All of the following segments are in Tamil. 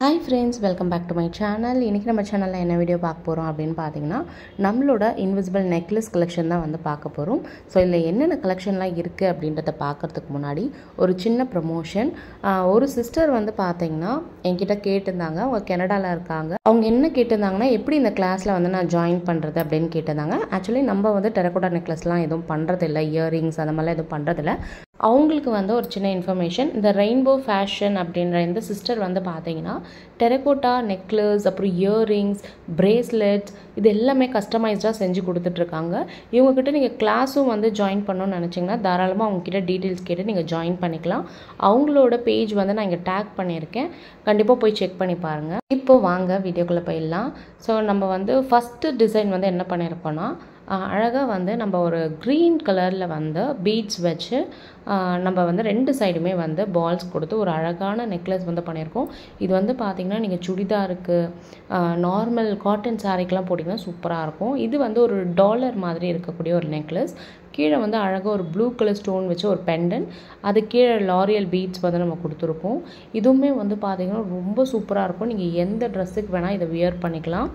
Hi friends, welcome back to my channel. இன்னைக்கு நம்ம சேனல்ல என்ன வீடியோ பார்க்க போறோம் அப்படினு பாத்தீங்கன்னா நம்மளோட இன்விசிபிள் நெக்லஸ் கலெக்ஷன் தான் வந்து பார்க்க போறோம். சோ இதுல என்னென்ன கலெக்ஷன்லாம் இருக்கு அப்படின்றத பார்க்கிறதுக்கு முன்னாடி ஒரு சின்ன ப்ரமோஷன். ஒரு சிஸ்டர் வந்து பாத்தீங்கன்னா என்கிட்ட கேட்டிருந்தாங்க. அவங்க கனடால இருக்காங்க. அவங்க என்ன கேட்டிருந்தாங்கன்னா எப்படி இந்த கிளாஸ்ல வந்து நான் ஜாயின் பண்றது அப்படினு கேட்டிருந்தாங்க. एक्चुअली நம்ம வந்து டெரகோட்டா நெக்லஸ்லாம் எதுவும் பண்றது இல்ல. இயரிங்ஸ் அந்த மாதிரி எதுவும் பண்றது இல்ல. அவங்களுக்கு வந்து ஒரு சின்ன இன்ஃபர்மேஷன். இந்த ரெயின்போ ஃபேஷன் அப்படின்ற இந்த சிஸ்டர் வந்து பாத்தீங்கன்னா டெரகோட்டா நெக்லஸ் அப்புறம் இயரிங்ஸ் பிரேஸ்லெட்ஸ் இது எல்லாமே கஸ்டமைஸ்டாக செஞ்சு கொடுத்துட்ருக்காங்க. இவங்ககிட்ட நீங்கள் கிளாஸும் வந்து ஜாயின் பண்ணணும்னு நினச்சிங்கன்னா தாராளமாக அவங்ககிட்ட டீட்டெயில்ஸ் கேட்டு நீங்கள் ஜாயின் பண்ணிக்கலாம். அவங்களோட பேஜ் வந்து நான் இங்கே டேக் பண்ணியிருக்கேன். கண்டிப்பாக போய் செக் பண்ணி பாருங்கள். இப்போது வாங்க வீடியோக்குள்ளே போயிடலாம். ஸோ நம்ம வந்து ஃபஸ்ட்டு டிசைன் வந்து என்ன பண்ணியிருக்கோன்னா அழகாக வந்து நம்ம ஒரு க்ரீன் கலரில் வந்து பீட்ஸ் வச்சு நம்ம வந்து ரெண்டு சைடுமே வந்து பால்ஸ் கொடுத்து ஒரு அழகான நெக்லஸ் வந்து பண்ணியிருக்கோம். இது வந்து பார்த்திங்கன்னா நீங்கள் சுடிதாருக்கு நார்மல் காட்டன் சாரீக்கெலாம் போட்டிங்கன்னா சூப்பராக இருக்கும். இது வந்து ஒரு டாலர் மாதிரி இருக்கக்கூடிய ஒரு நெக்லஸ். கீழே வந்து அழகாக ஒரு ப்ளூ கலர் ஸ்டோன் வச்சு ஒரு பெண்டன், அது கீழே லாரியல் பீட்ஸ் வந்து நம்ம கொடுத்துருக்கோம். இதுவுமே வந்து பார்த்திங்கன்னா ரொம்ப சூப்பராக இருக்கும். நீங்கள் எந்த ட்ரெஸ்ஸுக்கு வேணால் இதை வியர் பண்ணிக்கலாம்.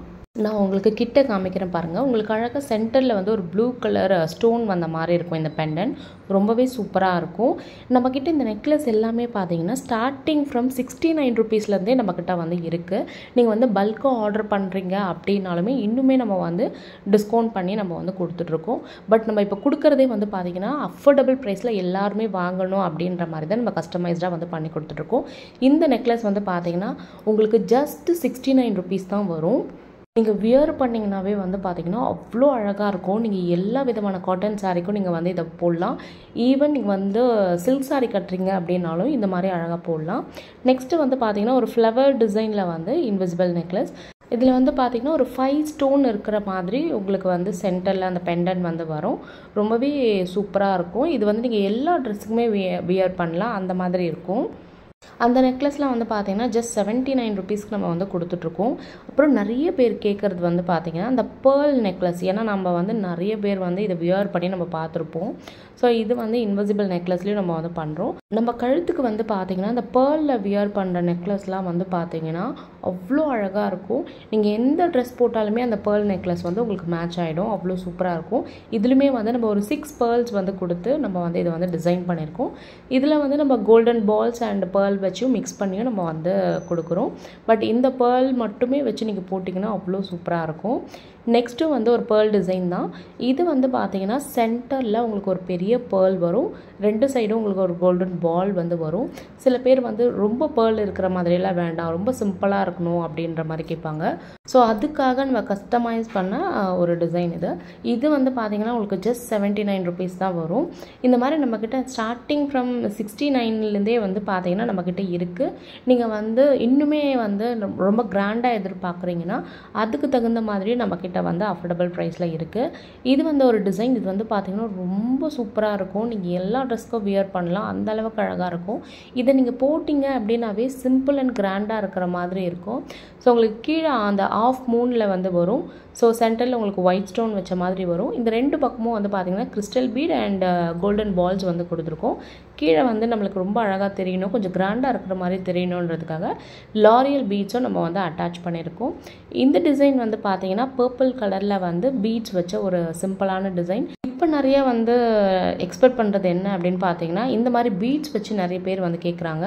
நான் உங்களுக்கு கிட்ட காமிக்கிறேன் பாருங்கள். உங்களுக்கு அழகாக சென்டரில் வந்து ஒரு ப்ளூ கலர் ஸ்டோன் வந்த மாதிரி இருக்கும். இந்த பெண்டன் ரொம்பவே சூப்பராக இருக்கும். நம்மக்கிட்ட இந்த நெக்லஸ் எல்லாமே பார்த்தீங்கன்னா ஸ்டார்டிங் ஃப்ரம் 69 ருபீஸ்லேருந்தே நம்மக்கிட்ட வந்து இருக்குது. நீங்கள் வந்து பல்காக ஆர்டர் பண்ணுறீங்க அப்படின்னாலுமே இன்னுமே நம்ம வந்து டிஸ்கவுண்ட் பண்ணி நம்ம வந்து கொடுத்துட்ருக்கோம். பட் நம்ம இப்போ கொடுக்குறதே வந்து பார்த்திங்கன்னா அஃபோர்டபுள் ப்ரைஸில் எல்லாருமே வாங்கணும் அப்படின்ற மாதிரி தான் நம்ம கஸ்டமைஸ்டாக வந்து பண்ணி கொடுத்துட்ருக்கோம். இந்த நெக்லஸ் வந்து பார்த்திங்கன்னா உங்களுக்கு ஜஸ்ட் 69 ருபீஸ் தான் வரும். நீங்கள் வியர் பண்ணிங்கனாவே வந்து பார்த்திங்கன்னா அவ்வளோ அழகாக இருக்கும். நீங்கள் எல்லா விதமான காட்டன் சாரீக்கும் நீங்கள் வந்து இதை போடலாம். ஈவன் நீங்கள் வந்து சில்க் சாரீ கட்டுறீங்க அப்படின்னாலும் இந்த மாதிரி அழகாக போடலாம். நெக்ஸ்ட்டு வந்து பார்த்திங்கன்னா ஒரு ஃப்ளவர் டிசைனில் வந்து இன்விசிபிள் நெக்லஸ். இதில் வந்து பார்த்திங்கன்னா ஒரு 5 ஸ்டோன் இருக்கிற மாதிரி உங்களுக்கு வந்து சென்டரில் அந்த பெண்டன் வந்து வரும். ரொம்பவே சூப்பராக இருக்கும். இது வந்து நீங்கள் எல்லா ட்ரெஸ்ஸுக்குமே வியர் பண்ணலாம். அந்த மாதிரி இருக்கும். அந்த நெக்லஸ்லாம் வந்து பார்த்திங்கன்னா ஜஸ்ட் 79 ருபீஸ்க்கு நம்ம வந்து கொடுத்துட்ருக்கோம். அப்புறம் நிறைய பேர் கேட்குறது வந்து பார்த்திங்கன்னா அந்த பேர்ல் நெக்லஸ். ஏன்னா நம்ம வந்து நிறைய பேர் வந்து இதை வியர் பண்ணி நம்ம பார்த்துருப்போம். ஸோ இது வந்து இன்விசிபிள் நெக்லஸ்லேயும் நம்ம வந்து பண்ணுறோம். நம்ம கழுத்துக்கு வந்து பார்த்திங்கன்னா இந்த பேர்லில் வியர் பண்ணுற நெக்லஸ்லாம் வந்து பார்த்திங்கன்னா அவ்வளோ அழகாக இருக்கும். நீங்கள் எந்த ட்ரெஸ் போட்டாலுமே அந்த பேர்ல் நெக்லஸ் வந்து உங்களுக்கு மேட்ச் ஆகிடும். அவ்வளோ சூப்பராக இருக்கும். இதுலையுமே வந்து நம்ம ஒரு 6 பேர்ல்ஸ் வந்து கொடுத்து நம்ம வந்து இதை வந்து டிசைன் பண்ணியிருக்கோம். இதில் வந்து நம்ம கோல்டன் பால்ஸ் அண்ட் பேர்ல் வச்சும் மிக்ஸ் பண்ணியும் நம்ம வந்து கொடுக்குறோம். பட் இந்த பேர்ல் மட்டுமே வச்சு நீங்கள் போட்டிங்கன்னா அவ்வளோ சூப்பராக இருக்கும். நெக்ஸ்ட்டு வந்து ஒரு பேர்ல் டிசைன் தான். இது வந்து பார்த்திங்கன்னா சென்டரில் உங்களுக்கு ஒரு பெரிய பேர்ல் வரும். ரெண்டு சைடும் உங்களுக்கு ஒரு கோல்டன் பால் வந்து வரும். சில பேர் வந்து ரொம்ப பேர்ல் இருக்கிற மாதிரியெல்லாம் வேண்டாம், ரொம்ப சிம்பிளாக இருக்கணும் அப்படின்ற மாதிரி கேட்பாங்க. ஸோ அதுக்காக நம்ம கஸ்டமைஸ் பண்ண ஒரு டிசைன் இது. இது வந்து பார்த்திங்கன்னா உங்களுக்கு ஜஸ்ட் 79 ருபீஸ் தான் வரும். இந்த மாதிரி நம்மக்கிட்ட ஸ்டார்டிங் ஃப்ரம் 69லேருந்தே வந்து பார்த்திங்கன்னா நம்மக்கிட்ட இருக்குது. நீங்கள் வந்து இன்னுமே வந்து ரொம்ப கிராண்டாக எதிர்பார்க்குறீங்கன்னா அதுக்கு தகுந்த மாதிரி நம்மக்கிட்ட வந்து அஃபோர்டபுள் ப்ரைஸில் இருக்குது. இது வந்து ஒரு டிசைன். இது வந்து பார்த்திங்கன்னா ரொம்ப சூப்பராக இருக்கும். நீங்கள் எல்லா ட்ரெஸ்க்கும் வியர் பண்ணலாம். அந்த அளவுக்கு அழகாக இருக்கும். இதை நீங்கள் போட்டிங்க அப்படின்னாவே சிம்பிள் அண்ட் கிராண்டாக இருக்கிற மாதிரி இருக்கும். ஸோ உங்களுக்கு கீழே அந்த ஆஃப் மூனில் வந்து வரும். ஸோ சென்டரில் உங்களுக்கு ஒயிட் ஸ்டோன் வச்ச மாதிரி வரும். இந்த ரெண்டு பக்கமும் வந்து பார்த்திங்கன்னா crystal bead and golden balls வந்து கொடுத்துருக்கோம். கீழே வந்து நம்மளுக்கு ரொம்ப அழகாக தெரியணும், கொஞ்சம் கிராண்டாக இருக்கிற மாதிரி தெரியணுன்றதுக்காக லாரியல் பீட்ஸும் நம்ம வந்து அட்டாச் பண்ணியிருக்கோம். இந்த டிசைன் வந்து பார்த்திங்கன்னா பர்பிள் கலரில் வந்து பீட்ஸ் வச்ச ஒரு சிம்பிளான டிசைன். இப்போ நிறைய வந்து எக்ஸ்பெக்ட் பண்ணுறது என்ன அப்படின்னு பார்த்தீங்கன்னா இந்த மாதிரி பீட்ஸ் வச்சு நிறைய பேர் வந்து கேட்குறாங்க.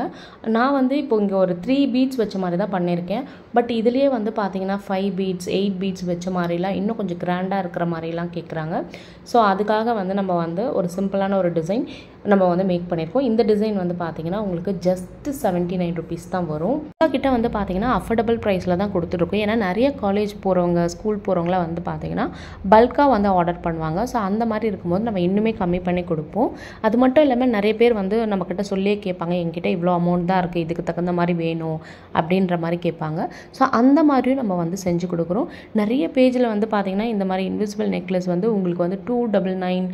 நான் வந்து இப்போ இங்கே ஒரு 3 பீட்ஸ் வச்ச மாதிரி தான் பண்ணியிருக்கேன். பட் இதுலேயே வந்து பார்த்தீங்கன்னா 5 பீட்ஸ் 8 பீட்ஸ் வச்ச மாதிரிலாம் இன்னும் கொஞ்சம் கிராண்டாக இருக்கிற மாதிரிலாம் கேட்குறாங்க. ஸோ அதுக்காக வந்து நம்ம வந்து ஒரு சிம்பிளான ஒரு டிசைன் நம்ம வந்து மேக் பண்ணியிருக்கோம். இந்த டிசைன் வந்து பார்த்தீங்கன்னா உங்களுக்கு ஜஸ்ட் 79 ருபீஸ் தான் வரும். கிட்ட வந்து பார்த்தீங்கன்னா அஃபோர்டபுள் ப்ரைஸில் தான் கொடுத்துருக்கோம். ஏன்னா நிறைய காலேஜ் போகிறவங்க ஸ்கூல் போகிறவங்களாம் வந்து பார்த்தீங்கன்னா பல்காக வந்து ஆர்டர் பண்ணுவாங்க. ஸோ அந்த மாதிரி இருக்கும்போது நம்ம இன்னுமே கம்மி பண்ணி கொடுப்போம். அது மட்டும் இல்லாமல் நிறைய பேர் வந்து நம்மக்கிட்ட சொல்லியே கேட்பாங்க, என்கிட்ட இவ்வளோ அமௌண்ட் தான் இருக்குது, இதுக்கு தகுந்த மாதிரி வேணும் அப்படின்ற மாதிரி கேட்பாங்க. ஸோ அந்த மாதிரியும் நம்ம வந்து செஞ்சு கொடுக்குறோம். நிறைய பேஜில் வந்து பார்த்திங்கன்னா இந்த மாதிரி இன்விசிபிள் நெக்லஸ் வந்து உங்களுக்கு வந்து 299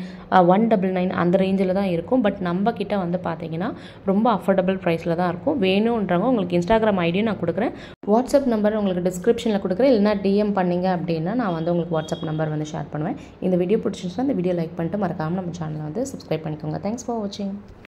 199 அந்த ரேஞ்சில் தான் இருக்கும். பட் நம்ம கிட்ட வந்து பார்த்திங்கன்னா ரொம்ப அஃபோர்டபுள் ப்ரைஸில் தான் இருக்கும். வேணுன்றவங்க உங்களுக்கு இன்ஸ்டாகிராம் ஐடியும் நான் கொடுக்குறேன். வாட்ஸ்அப் நம்பர் உங்களுக்கு டிஸ்கிரிப்ஷனில் கொடுக்குறேன். இல்லைனா டிஎம் பண்ணிங்க அப்படின்னா நான் வந்து உங்களுக்கு வாட்ஸ்அப் நம்பர் வந்து ஷேர் பண்ணுவேன். இந்த வீடியோ பிடிச்சிருந்துச்சுன்னா இந்த வீடியோ லைக் பண்ணிட்டு மறக்காமல் நம்ம சேனலை வந்து சப்ஸ்கிரைப் பண்ணிக்கோங்க. தேங்க்ஸ் ஃபார் வாட்சிங்.